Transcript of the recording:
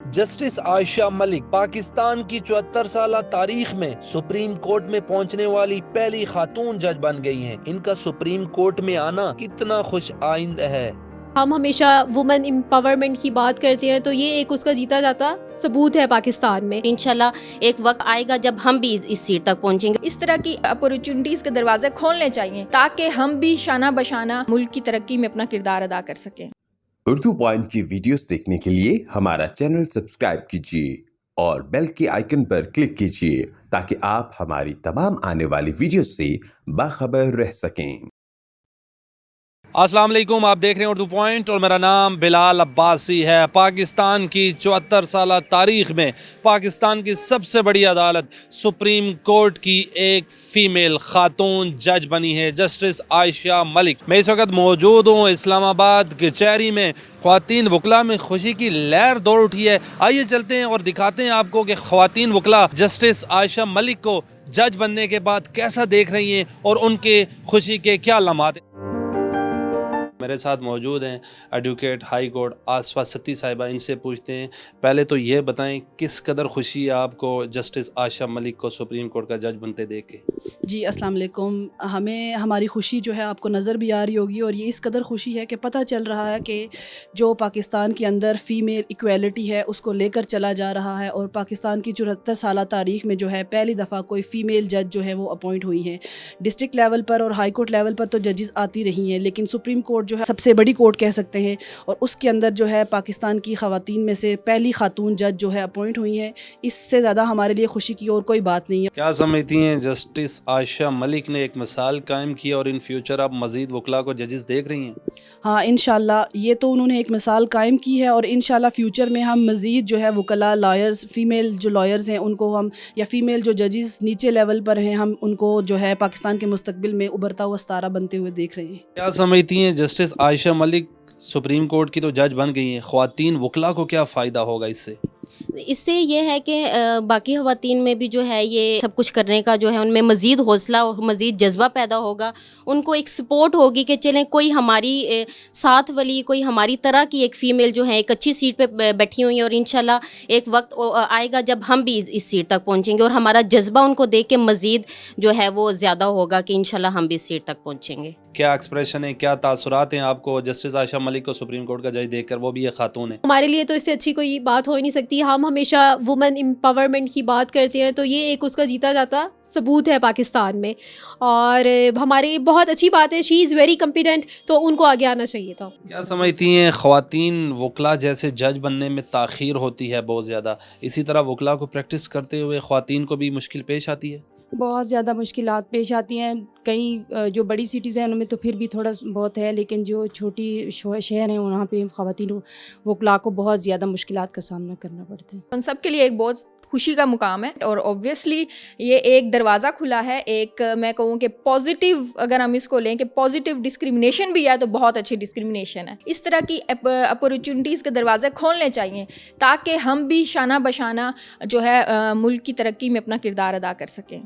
Justice عائشہ ملک پاکستان کی 74 سالہ تاریخ میں سپریم کورٹ میں پہنچنے والی پہلی خاتون جج بن گئی ہیں۔ ان کا سپریم کورٹ میں آنا کتنا خوش آئند ہے۔ ہم ہمیشہ وومن امپاورمنٹ کی بات کرتے ہیں تو یہ ایک اس کا جیتا جاتا ثبوت ہے پاکستان میں۔ انشاءاللہ ایک وقت آئے گا جب ہم بھی اس سیٹ تک پہنچیں گے۔ اس طرح کی اپورچونٹیز کے دروازے کھولنے چاہیے تاکہ ہم بھی شانہ بشانہ ملک کی ترقی میں اپنا کردار ادا کر سکیں۔ اردو پوائنٹ کی ویڈیوز دیکھنے کے لیے ہمارا چینل سبسکرائب کیجیے اور بیل کے آئیکن پر کلک کیجیے تاکہ آپ ہماری تمام آنے والی ویڈیوز سے باخبر رہ سکیں۔ السلام علیکم، آپ دیکھ رہے ہیں اردو پوائنٹ اور میرا نام بلال عباسی ہے۔ پاکستان کی 74 سالہ تاریخ میں پاکستان کی سب سے بڑی عدالت سپریم کورٹ کی ایک فیمیل خاتون جج بنی ہے، جسٹس عائشہ ملک۔ میں اس وقت موجود ہوں اسلام آباد کچہری میں۔ خواتین وکلاء میں خوشی کی لہر دوڑ اٹھی ہے۔ آئیے چلتے ہیں اور دکھاتے ہیں آپ کو کہ خواتین وکلاء جسٹس عائشہ ملک کو جج بننے کے بعد کیسا دیکھ رہی ہیں اور ان کے خوشی کے کیا لمحات ہیں۔ میرے ساتھ موجود ہیں ایڈوکیٹ ہائی کورٹ آصفہ ستی صاحبہ، ان سے پوچھتے ہیں پہلے تو یہ بتائیں کس قدر خوشی ہے آپ کو جسٹس عائشہ ملک کو سپریم کورٹ کا جج بنتے دیکھ کے؟ جی السلام علیکم۔ ہمیں ہماری خوشی جو ہے آپ کو نظر بھی آ رہی ہوگی، اور یہ اس قدر خوشی ہے کہ پتہ چل رہا ہے کہ جو پاکستان کے اندر فیمیل ایکویلٹی ہے اس کو لے کر چلا جا رہا ہے، اور پاکستان کی 74 سالہ تاریخ میں جو ہے پہلی دفعہ کوئی فیمیل جج جو ہے وہ اپوائنٹ ہوئی ہیں۔ ڈسٹرکٹ لیول پر اور ہائی کورٹ لیول پر تو ججز آتی رہی ہیں، لیکن سپریم کورٹ جو ہے سب سے بڑی کورٹ کہہ سکتے ہیں، اور اس کے اندر جو ہے پاکستان کی خواتین میں سے پہلی خاتون جج جو ہے اپوائنٹ ہوئی ہیں۔ اس سے زیادہ ہمارے لیے خوشی کی اور کوئی بات نہیں ہے۔ کیا سمجھتی ہیں جسٹس عائشہ ملک نے ایک مثال قائم کی اور ان فیوچر اب مزید وکلاء کو ججز دیکھ رہی ہیں؟ ہاں انشاءاللہ یہ تو انہوں نے ایک مثال قائم کی ہے، اور انشاءاللہ فیوچر میں ہم مزید جو ہے وکلاء، لائرز، فیمیل جو لائرز ہیں ان کو ہم، یا فیمیل جو ججز نیچے لیول پر ہیں، ہم ان کو جو ہے پاکستان کے مستقبل میں ابھرتا ہوا ستارہ بنتے ہوئے دیکھ رہے ہیں۔ کیا سمجھتی ہیں جسٹس عائشہ ملک سپریم کورٹ کی تو جج بن گئی ہیں، خواتین وکلاء کو کیا فائدہ ہوگا اس سے؟ اس سے یہ ہے کہ باقی خواتین میں بھی جو ہے یہ سب کچھ کرنے کا جو ہے ان میں مزید حوصلہ اور مزید جذبہ پیدا ہوگا۔ ان کو ایک سپورٹ ہوگی کہ چلیں کوئی ہماری ساتھ والی، کوئی ہماری طرح کی ایک فیمیل جو ہے ایک اچھی سیٹ پہ بیٹھی ہوئی ہیں، اور انشاءاللہ ایک وقت آئے گا جب ہم بھی اس سیٹ تک پہنچیں گے، اور ہمارا جذبہ ان کو دیکھ کے مزید جو ہے وہ زیادہ ہوگا کہ انشاءاللہ ہم بھی اس سیٹ تک پہنچیں گے۔ کیا ایکسپریشن ہے، کیا تاثرات ہیں آپ کو جسٹس عائشہ ملک کو سپریم کورٹ کا جج دیکھ کر، وہ بھی ایک خاتون ہے؟ ہمارے لیے تو اس سے اچھی کوئی بات ہو ہی نہیں سکتی۔ ہم ہمیشہ وومن امپاورمنٹ کی بات کرتے ہیں تو یہ ایک اس کا جیتا جاتا ثبوت ہے پاکستان میں، اور ہماری بہت اچھی بات ہے۔ شی از ویری کمپیٹنٹ، تو ان کو آگے آنا چاہیے تھا۔ کیا سمجھتی ہیں خواتین وکلاء جیسے جج بننے میں تاخیر ہوتی ہے بہت زیادہ، اسی طرح وکلاء کو پریکٹس کرتے ہوئے خواتین کو بھی مشکل پیش آتی ہے؟ بہت زیادہ مشکلات پیش آتی ہیں۔ کئی جو بڑی سٹیز ہیں ان میں تو پھر بھی تھوڑا بہت ہے، لیکن جو چھوٹی شہر ہیں وہاں پہ خواتین وکلاء کو بہت زیادہ مشکلات کا سامنا کرنا پڑتا ہے۔ ان سب کے لیے ایک بہت خوشی کا مقام ہے، اور اوبویسلی یہ ایک دروازہ کھلا ہے، ایک میں کہوں کہ پازیٹیو، اگر ہم اس کو لیں کہ پازیٹیو ڈسکریمنیشن بھی ہے تو بہت اچھی ڈسکریمنیشن ہے۔ اس طرح کی اپورچونٹیز کے دروازے کھولنے چاہیے تاکہ ہم بھی شانہ بشانہ جو ہے ملک کی ترقی میں اپنا کردار ادا کر سکیں۔